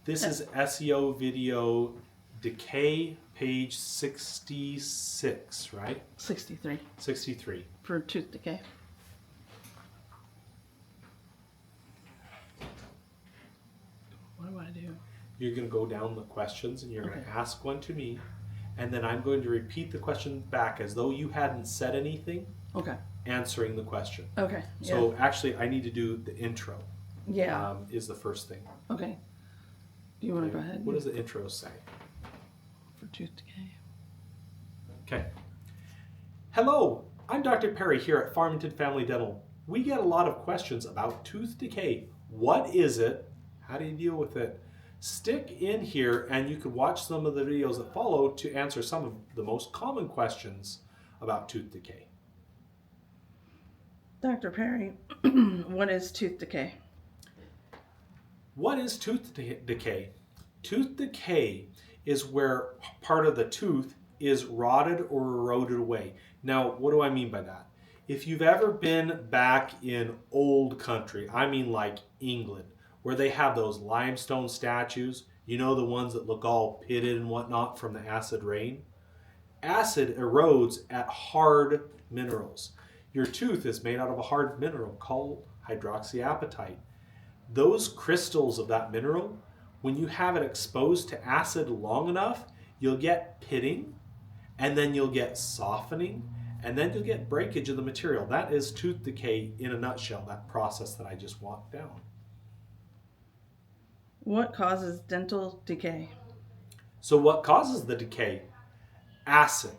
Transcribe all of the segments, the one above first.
This is SEO video Decay, page 66, right? 63. 63. For tooth decay. What do I do? You're going to go down the questions and you're going Okay. to ask one to me, and then I'm going to repeat the question back as though you hadn't said anything, Okay. answering the question. Okay. So actually, I need to do the intro. Yeah. Is the first thing. Okay. Do you want to Okay. go ahead? What does the intro say? For tooth decay. Okay. Hello, I'm Dr. Perry here at Farmington Family Dental. We get a lot of questions about tooth decay. What is it? How do you deal with it? Stick in here and you can watch some of the videos that follow to answer some of the most common questions about tooth decay. Dr. Perry, what is tooth decay? What is tooth decay? Tooth decay is where part of the tooth is rotted or eroded away. Now, what do I mean by that? If you've ever been back in old country, I mean like England, where they have those limestone statues, you know, the ones that look all pitted and whatnot from the acid rain. Acid erodes at hard minerals. Your tooth is made out of a hard mineral called hydroxyapatite. Those crystals of that mineral, when you have it exposed to acid long enough, you'll get pitting, and then you'll get softening, and then you'll get breakage of the material. That is tooth decay in a nutshell, that process that I just walked down. What causes dental decay? So what causes the decay? Acid.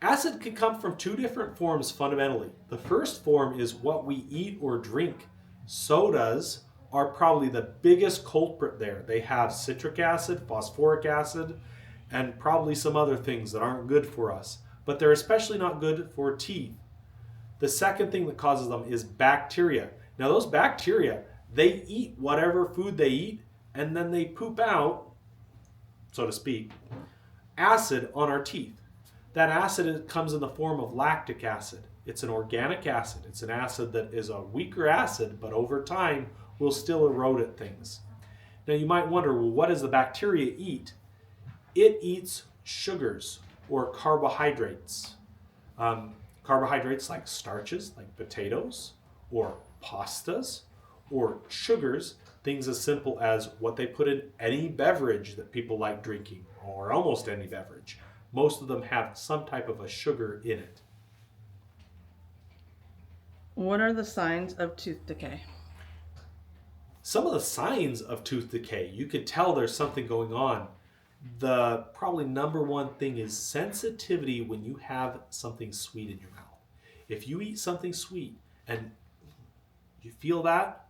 Acid can come from two different forms fundamentally. The first form is what we eat or drink. Sodas are probably the biggest culprit there. They have citric acid, phosphoric acid, and probably some other things that aren't good for us. But they're especially not good for teeth. The second thing that causes them is bacteria. Now those bacteria, they eat whatever food they eat, and then they poop out, so to speak, acid on our teeth. That acid comes in the form of lactic acid. It's an organic acid. It's an acid that is a weaker acid, but over time will still erode at things. Now you might wonder, well, what does the bacteria eat? It eats sugars or carbohydrates. Carbohydrates like starches, like potatoes, or pastas, or sugars, things as simple as what they put in any beverage that people like drinking, or almost any beverage. Most of them have some type of a sugar in it. What are the signs of tooth decay? Some of the signs of tooth decay, you could tell there's something going on. The probably number one thing is sensitivity when you have something sweet in your mouth. If you eat something sweet and you feel that,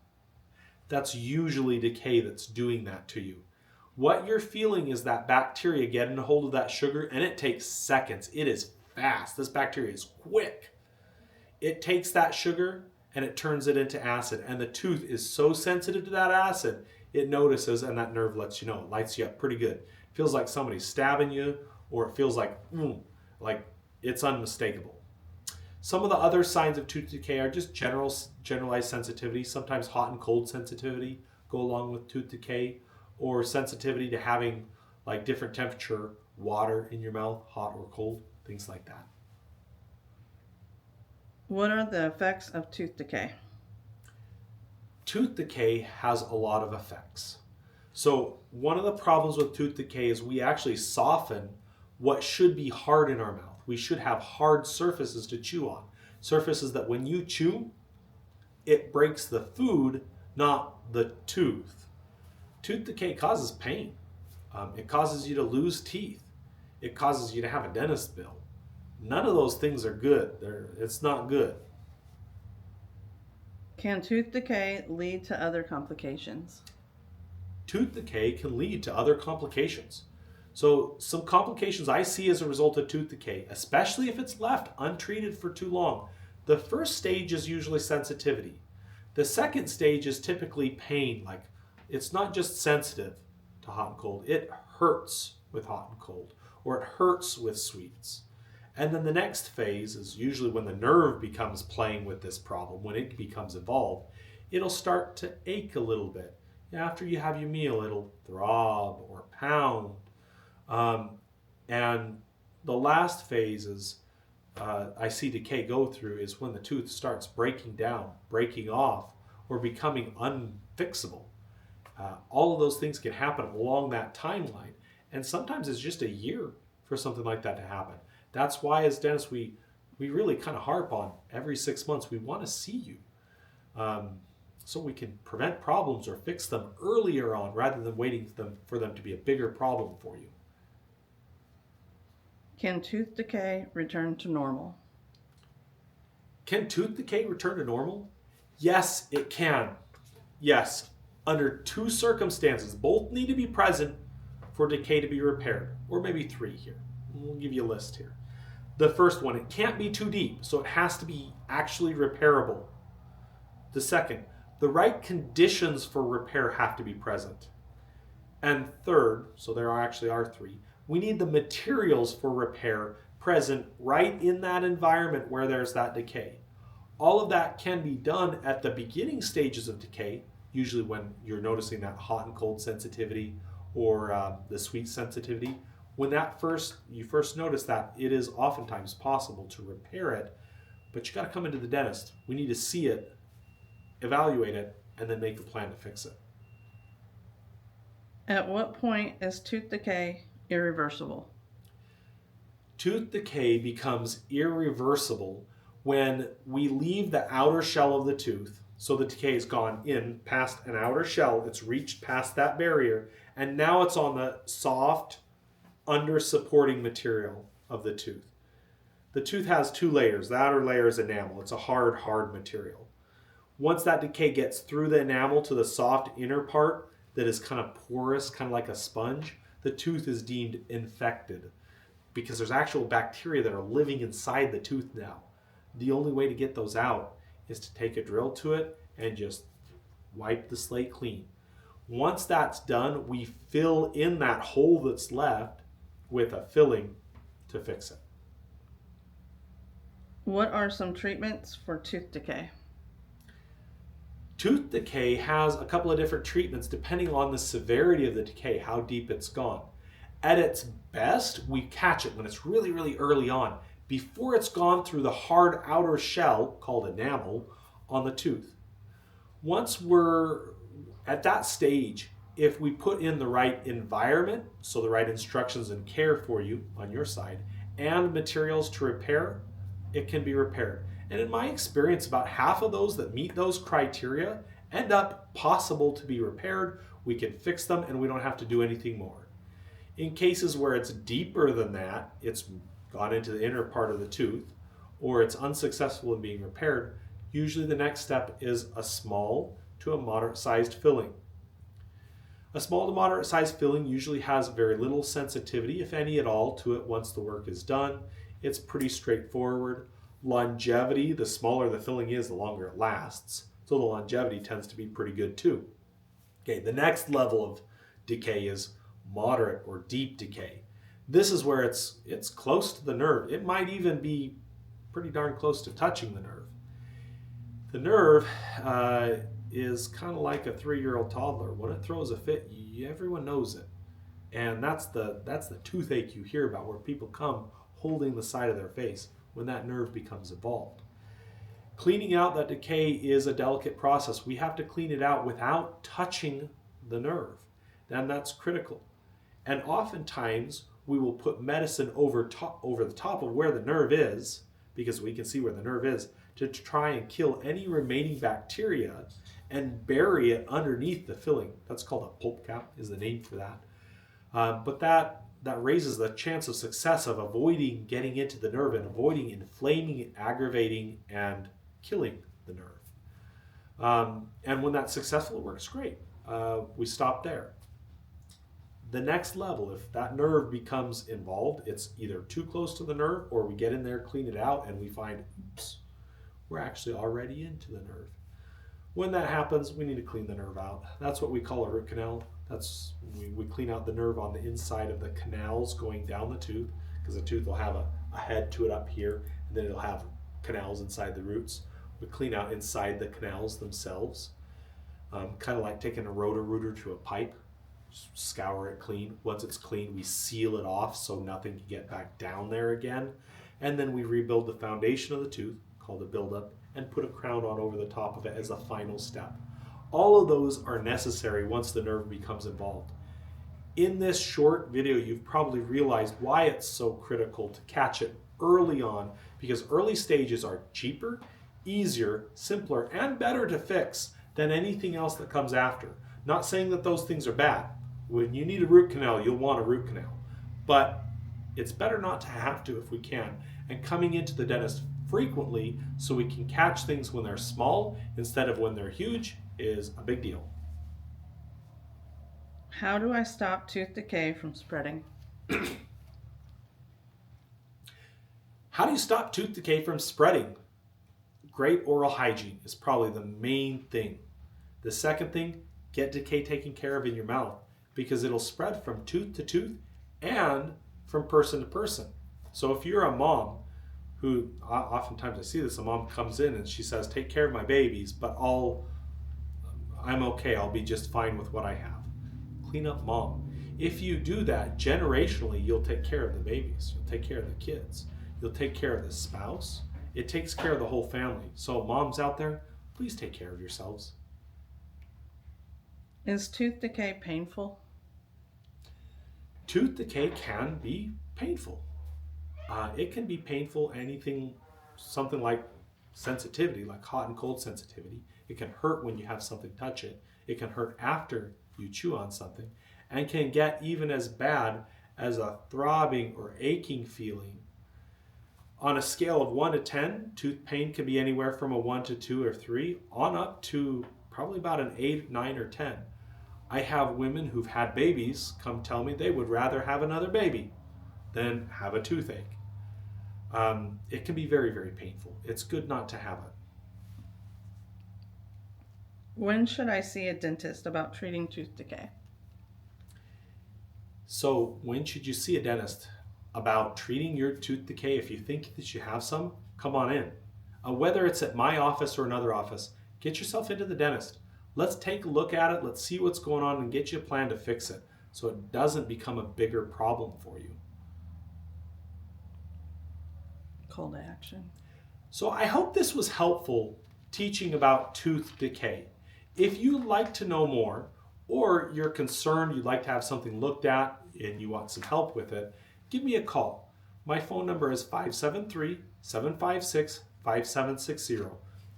that's usually decay that's doing that to you. What you're feeling is that bacteria getting a hold of that sugar, and it takes seconds. It is fast. This bacteria is quick. It takes that sugar and it turns it into acid, and the tooth is so sensitive to that acid, it notices, and that nerve lets you know. It lights you up pretty good. It feels like somebody's stabbing you, or it feels like it's unmistakable. Some of the other signs of tooth decay are just generalized sensitivity. Sometimes hot and cold sensitivity go along with tooth decay, or sensitivity to having like different temperature water in your mouth, hot or cold, things like that. What are the effects of tooth decay? Tooth decay has a lot of effects. So one of the problems with tooth decay is we actually soften what should be hard in our mouth. We should have hard surfaces to chew on. Surfaces that when you chew, it breaks the food, not the tooth. Tooth decay causes pain. It causes you to lose teeth. It causes you to have a dentist bill. None of those things are good. It's not good. Can tooth decay lead to other complications? Tooth decay can lead to other complications. So some complications I see as a result of tooth decay, especially if it's left untreated for too long. The first stage is usually sensitivity. The second stage is typically pain. Like, it's not just sensitive to hot and cold. It hurts with hot and cold, or it hurts with sweets. And then the next phase is usually when the nerve becomes playing with this problem, when it becomes involved, it'll start to ache a little bit. After you have your meal, it'll throb or pound. Um, and the last phase is I see decay go through is when the tooth starts breaking down, breaking off, or becoming unfixable. All of those things can happen along that timeline. And sometimes it's just a year for something like that to happen. That's why, as dentists, we really kind of harp on every 6 months, we want to see you. So we can prevent problems or fix them earlier on rather than waiting for them to be a bigger problem for you. Can tooth decay return to normal? Can tooth decay return to normal? Yes, it can. Yes, under two circumstances. Both need to be present for decay to be repaired, or maybe three here. We'll give you a list here. The first one, it can't be too deep, so it has to be actually repairable. The second, the right conditions for repair have to be present. And third, so there actually are three, we need the materials for repair present right in that environment where there's that decay. All of that can be done at the beginning stages of decay, usually when you're noticing that hot and cold sensitivity or the sweet sensitivity. When you first notice that, it is oftentimes possible to repair it, but you got to come into the dentist. We need to see it, evaluate it, and then make a plan to fix it. At what point is tooth decay irreversible? Tooth decay becomes irreversible when we leave the outer shell of the tooth. So the decay has gone in past an outer shell, it's reached past that barrier, and now it's on the soft, under supporting material of the tooth. The tooth has two layers. The outer layer is enamel. It's a hard material. Once that decay gets through the enamel to the soft inner part that is kind of porous, kind of like a sponge, the tooth is deemed infected because there's actual bacteria that are living inside the tooth now. The only way to get those out is to take a drill to it and just wipe the slate clean. Once that's done, we fill in that hole that's left with a filling to fix it. What are some treatments for tooth decay? Tooth decay has a couple of different treatments depending on the severity of the decay, how deep it's gone. At its best, we catch it when it's really early on, before it's gone through the hard outer shell, called enamel, on the tooth. Once we're at that stage, if we put in the right environment, so the right instructions and care for you on your side, and materials to repair, it can be repaired. And in my experience, about half of those that meet those criteria end up possible to be repaired. We can fix them and we don't have to do anything more. In cases where it's deeper than that, it's gone into the inner part of the tooth, or it's unsuccessful in being repaired, usually the next step is a small to a moderate sized filling. A small to moderate sized filling usually has very little sensitivity, if any at all, to it once the work is done. It's pretty straightforward. Longevity, the smaller the filling is, the longer it lasts. So the longevity tends to be pretty good too. Okay, the next level of decay is moderate or deep decay. This is where it's close to the nerve. It might even be pretty darn close to touching the nerve. The nerve is kind of like a 3-year-old toddler. When it throws a fit, everyone knows it. And that's the toothache you hear about, where people come holding the side of their face when that nerve becomes involved. Cleaning out that decay is a delicate process. We have to clean it out without touching the nerve. And that's critical. And oftentimes we will put medicine over the top of where the nerve is, because we can see where the nerve is, to try and kill any remaining bacteria and bury it underneath the filling. That's called a pulp cap, is the name for that. But that raises the chance of success of avoiding getting into the nerve and avoiding inflaming, aggravating, and killing the nerve. And when that's successful, it works great. We stop there. The next level, if that nerve becomes involved, it's either too close to the nerve, or we get in there, clean it out, and we find, oops, we're actually already into the nerve. When that happens, we need to clean the nerve out. That's what we call a root canal. We clean out the nerve on the inside of the canals going down the tooth, because the tooth will have a head to it up here, and then it'll have canals inside the roots. We clean out inside the canals themselves. kind of like taking a roto-rooter to a pipe. Scour it clean. Once it's clean, we seal it off so nothing can get back down there again. And then we rebuild the foundation of the tooth, called a buildup, and put a crown on over the top of it as a final step. All of those are necessary once the nerve becomes involved. In this short video, you've probably realized why it's so critical to catch it early on, because early stages are cheaper, easier, simpler, and better to fix than anything else that comes after. Not saying that those things are bad. When you need a root canal, you'll want a root canal. But it's better not to have to if we can. And coming into the dentist frequently so we can catch things when they're small instead of when they're huge is a big deal. How do I stop tooth decay from spreading? How do you stop tooth decay from spreading? Great oral hygiene is probably the main thing. The second thing, get decay taken care of in your mouth, because it'll spread from tooth to tooth and from person to person. So if you're a mom who, oftentimes I see this, a mom comes in and she says, take care of my babies, but I'm okay, I'll be just fine with what I have. Clean up mom. If you do that, generationally, you'll take care of the babies, you'll take care of the kids, you'll take care of the spouse. It takes care of the whole family. So moms out there, please take care of yourselves. Is tooth decay painful? Tooth decay can be painful. It can be painful, something like sensitivity, like hot and cold sensitivity. It can hurt when you have something touch it. It can hurt after you chew on something, and can get even as bad as a throbbing or aching feeling. On a scale of 1 to 10, tooth pain can be anywhere from a 1 to 2 or 3 on up to probably about an 8, 9, or 10. I have women who've had babies come tell me they would rather have another baby than have a toothache. It can be very, very painful. It's good not to have it. When should I see a dentist about treating tooth decay? So when should you see a dentist about treating your tooth decay? If you think that you have some, come on in. Whether it's at my office or another office, get yourself into the dentist. Let's take a look at it. Let's see what's going on and get you a plan to fix it so it doesn't become a bigger problem for you. Call to action. So I hope this was helpful teaching about tooth decay. If you'd like to know more, or you're concerned you'd like to have something looked at and you want some help with it, give me a call. My phone number is 573-756-5760.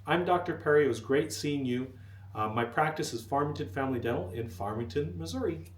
I'm Dr. Perry. It was great seeing you. My practice is Farmington Family Dental in Farmington, Missouri.